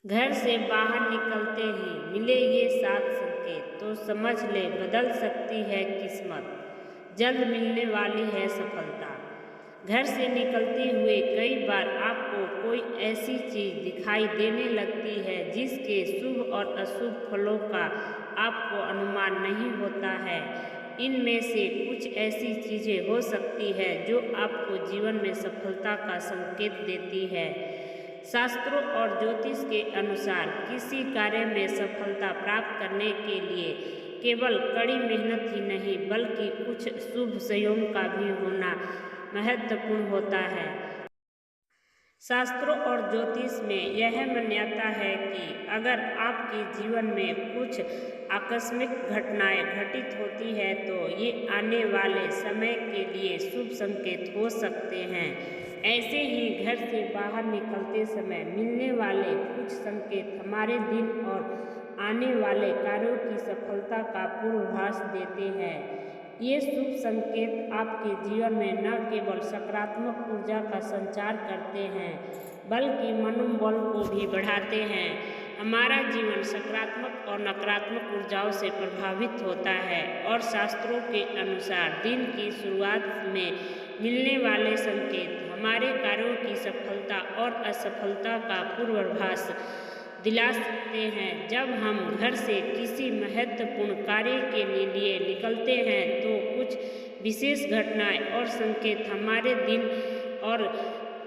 घर से बाहर निकलते ही मिले ये 7 संकेत तो समझ ले बदल सकती है किस्मत। जल्द मिलने वाली है सफलता। घर से निकलते हुए कई बार आपको कोई ऐसी चीज दिखाई देने लगती है जिसके शुभ और अशुभ फलों का आपको अनुमान नहीं होता है। इनमें से कुछ ऐसी चीजें हो सकती है जो आपको जीवन में सफलता का संकेत देती है। शास्त्रों और ज्योतिष के अनुसार किसी कार्य में सफलता प्राप्त करने के लिए केवल कड़ी मेहनत ही नहीं बल्कि कुछ शुभ संयोग का भी होना महत्वपूर्ण होता है। शास्त्रों और ज्योतिष में यह मान्यता है कि अगर आपके जीवन में कुछ आकस्मिक घटनाएं घटित होती है तो ये आने वाले समय के लिए शुभ संकेत हो सकते हैं। ऐसे ही घर से बाहर निकलते समय मिलने वाले कुछ संकेत हमारे दिन और आने वाले कार्यों की सफलता का पूर्वाभास देते हैं। ये शुभ संकेत आपके जीवन में न केवल सकारात्मक ऊर्जा का संचार करते हैं बल्कि मनोबल को भी बढ़ाते हैं। हमारा जीवन सकारात्मक और नकारात्मक ऊर्जाओं से प्रभावित होता है और शास्त्रों के अनुसार दिन की शुरुआत में मिलने वाले संकेत हमारे कार्यों की सफलता और असफलता का पूर्वाभास दिला सकते हैं। जब हम घर से किसी महत्वपूर्ण कार्य के लिए निकलते हैं तो कुछ विशेष घटनाएं और संकेत हमारे दिन और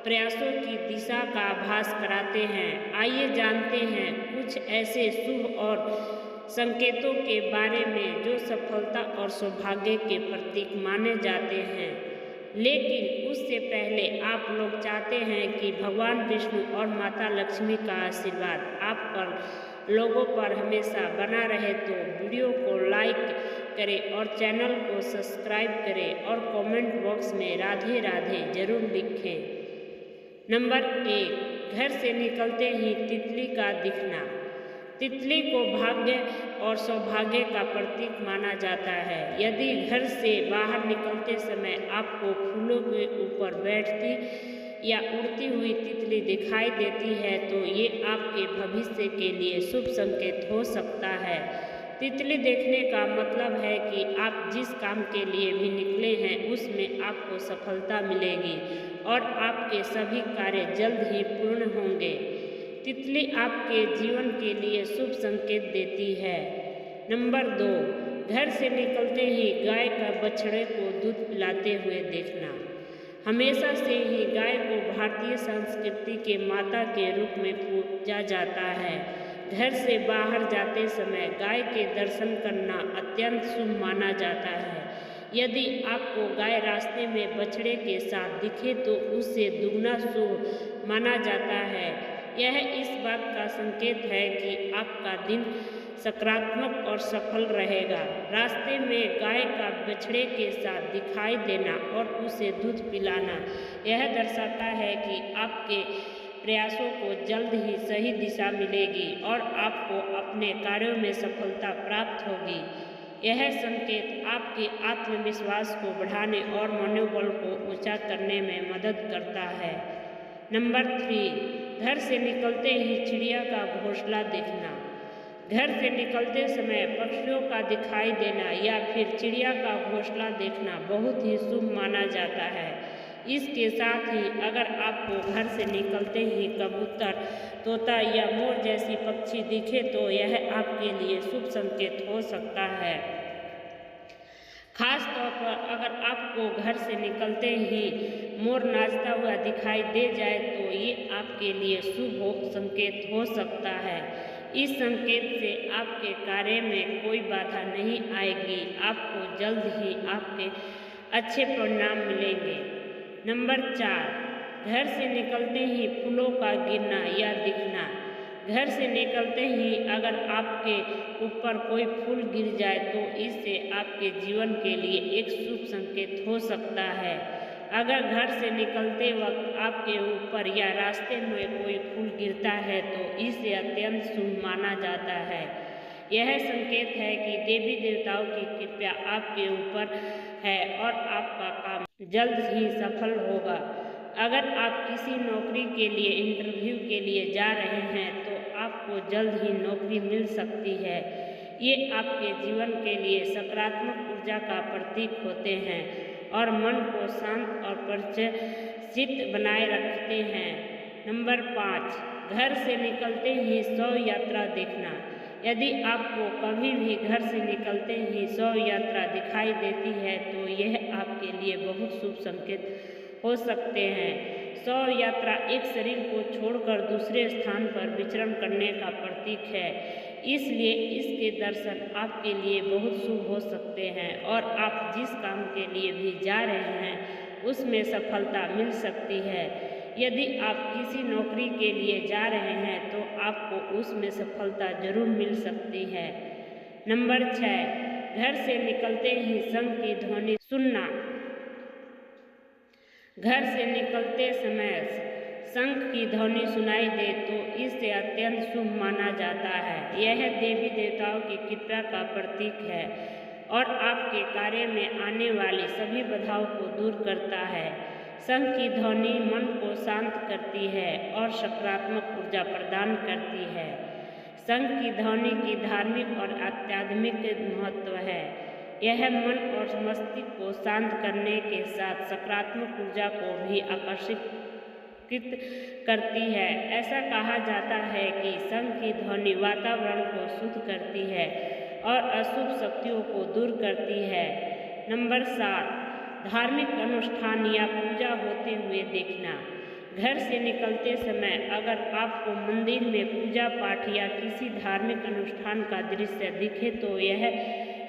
प्रयासों की दिशा का आभास कराते हैं। आइए जानते हैं कुछ ऐसे शुभ और संकेतों के बारे में जो सफलता और सौभाग्य के प्रतीक माने जाते हैं। लेकिन उससे पहले आप लोग चाहते हैं कि भगवान विष्णु और माता लक्ष्मी का आशीर्वाद आप पर लोगों पर हमेशा बना रहे तो वीडियो को लाइक करें और चैनल को सब्सक्राइब करें और कमेंट बॉक्स में राधे राधे जरूर लिखें। नंबर 1, घर से निकलते ही तितली का दिखना। तितली को भाग्य और सौभाग्य का प्रतीक माना जाता है। यदि घर से बाहर निकलते समय आपको फूलों के ऊपर बैठती या उड़ती हुई तितली दिखाई देती है तो ये आपके भविष्य के लिए शुभ संकेत हो सकता है। तितली देखने का मतलब है कि आप जिस काम के लिए भी निकले हैं उसमें आपको सफलता मिलेगी और आपके सभी कार्य जल्द ही पूर्ण होंगे। तितली आपके जीवन के लिए शुभ संकेत देती है। नंबर 2, घर से निकलते ही गाय का बछड़े को दूध पिलाते हुए देखना। हमेशा से ही गाय को भारतीय संस्कृति के माता के रूप में पूजा जाता है। घर से बाहर जाते समय गाय के दर्शन करना अत्यंत शुभ माना जाता है। यदि आपको गाय रास्ते में बछड़े के साथ दिखे तो उससे दुगना शुभ माना जाता है। यह इस बात का संकेत है कि आपका दिन सकारात्मक और सफल रहेगा। रास्ते में गाय का बछड़े के साथ दिखाई देना और उसे दूध पिलाना यह दर्शाता है कि आपके प्रयासों को जल्द ही सही दिशा मिलेगी और आपको अपने कार्यों में सफलता प्राप्त होगी। यह संकेत आपके आत्मविश्वास को बढ़ाने और मनोबल को ऊंचा करने में मदद करता है। नंबर 3, घर से निकलते ही चिड़िया का घोंसला देखना। घर से निकलते समय पक्षियों का दिखाई देना या फिर चिड़िया का घोंसला देखना बहुत ही शुभ माना जाता है। इसके साथ ही अगर आपको घर से निकलते ही कबूतर, तोता या मोर जैसी पक्षी दिखे तो यह आपके लिए शुभ संकेत हो सकता है। खास तौर पर अगर आपको घर से निकलते ही मोर नाचता हुआ दिखाई दे जाए तो ये आपके लिए शुभ संकेत हो सकता है। इस संकेत से आपके कार्य में कोई बाधा नहीं आएगी। आपको जल्द ही आपके अच्छे परिणाम मिलेंगे। नंबर 4, घर से निकलते ही फूलों का गिरना या दिखना। घर से निकलते ही अगर आपके ऊपर कोई फूल गिर जाए तो इससे आपके जीवन के लिए एक शुभ संकेत हो सकता है। अगर घर से निकलते वक्त आपके ऊपर या रास्ते में कोई फूल गिरता है तो इसे अत्यंत शुभ माना जाता है। यह संकेत है कि देवी देवताओं की कृपा आपके ऊपर है और आपका काम जल्द ही सफल होगा। अगर आप किसी नौकरी के लिए इंटरव्यू के लिए जा रहे हैं तो आप आपको जल्द ही नौकरी मिल सकती है। ये आपके जीवन के लिए सकारात्मक ऊर्जा का प्रतीक होते हैं और मन को शांत और प्रशांत बनाए रखते हैं। नंबर 5, घर से निकलते ही शव यात्रा देखना। यदि आपको कभी भी घर से निकलते ही शव यात्रा दिखाई देती है तो यह आपके लिए बहुत शुभ संकेत हो सकते हैं। शव यात्रा एक शरीर को छोड़कर दूसरे स्थान पर विचरण करने का प्रतीक है, इसलिए इसके दर्शन आपके लिए बहुत शुभ हो सकते हैं और आप जिस काम के लिए भी जा रहे हैं उसमें सफलता मिल सकती है। यदि आप किसी नौकरी के लिए जा रहे हैं तो आपको उसमें सफलता जरूर मिल सकती है। नंबर 6, घर से निकलते ही शंख की ध्वनि सुनना। घर से निकलते समय शंख की ध्वनि सुनाई दे तो इसे अत्यंत शुभ माना जाता है। यह देवी देवताओं की कृपा का प्रतीक है और आपके कार्य में आने वाली सभी बाधाओं को दूर करता है। शंख की ध्वनि मन को शांत करती है और सकारात्मक ऊर्जा प्रदान करती है। शंख की ध्वनि की धार्मिक और आध्यात्मिक महत्व है। यह मन और मस्तिष्क को शांत करने के साथ सकारात्मक ऊर्जा को भी आकर्षित करती है। ऐसा कहा जाता है कि शंख की ध्वनि वातावरण को शुद्ध करती है और अशुभ शक्तियों को दूर करती है। नंबर 7, धार्मिक अनुष्ठान या पूजा होते हुए देखना। घर से निकलते समय अगर आपको मंदिर में पूजा पाठ या किसी धार्मिक अनुष्ठान का दृश्य दिखे तो यह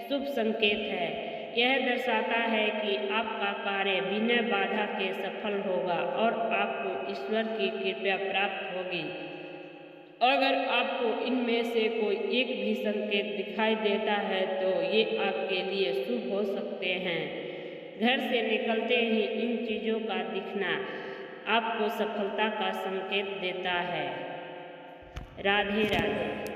शुभ संकेत है। यह दर्शाता है कि आपका कार्य बिना बाधा के सफल होगा और आपको ईश्वर की कृपा प्राप्त होगी। अगर आपको इनमें से कोई एक भी संकेत दिखाई देता है तो ये आपके लिए शुभ हो सकते हैं। घर से निकलते ही इन चीज़ों का दिखना आपको सफलता का संकेत देता है। राधे राधे।